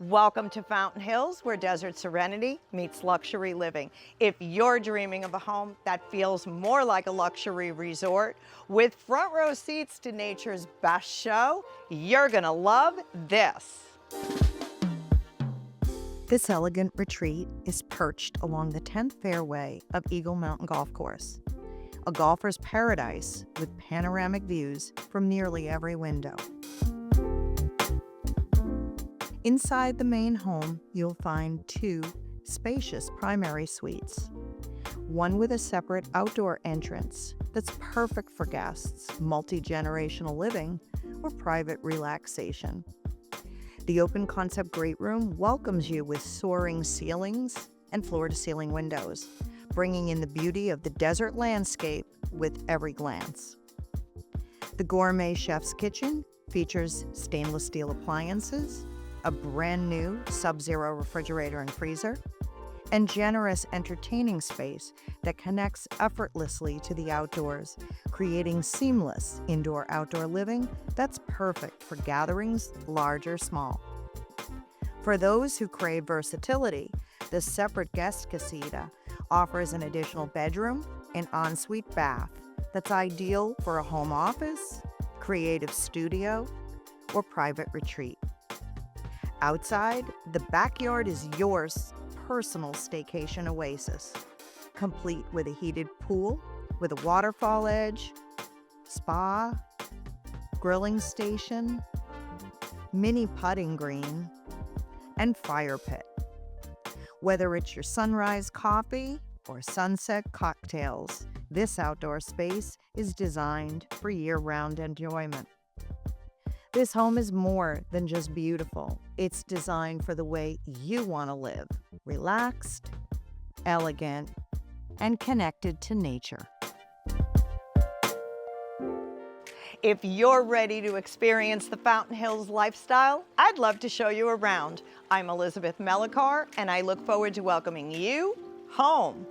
Welcome to Fountain Hills, where desert serenity meets luxury living. If you're dreaming of a home that feels more like a luxury resort with front row seats to nature's best show, you're gonna love this. This elegant retreat is perched along the 10th fairway of Eagle Mountain Golf Course, a golfer's paradise with panoramic views from nearly every window. Inside the main home, you'll find two spacious primary suites, one with a separate outdoor entrance that's perfect for guests, multi-generational living, or private relaxation. The open concept great room welcomes you with soaring ceilings and floor-to-ceiling windows, bringing in the beauty of the desert landscape with every glance. The gourmet chef's kitchen features stainless steel appliances, a brand new sub-zero refrigerator and freezer, and generous entertaining space that connects effortlessly to the outdoors, creating seamless indoor-outdoor living that's perfect for gatherings large or small. For those who crave versatility, the separate guest casita offers an additional bedroom and ensuite bath that's ideal for a home office, creative studio, or private retreat. Outside, the backyard is yours personal staycation oasis, complete with a heated pool with a waterfall edge, spa, grilling station, mini putting green, and fire pit. Whether it's your sunrise coffee or sunset cocktails, this outdoor space is designed for year-round enjoyment. This home is more than just beautiful. It's designed for the way you want to live, relaxed, elegant, and connected to nature. If you're ready to experience the Fountain Hills lifestyle, I'd love to show you around. I'm Elizabeth Melichar, and I look forward to welcoming you home.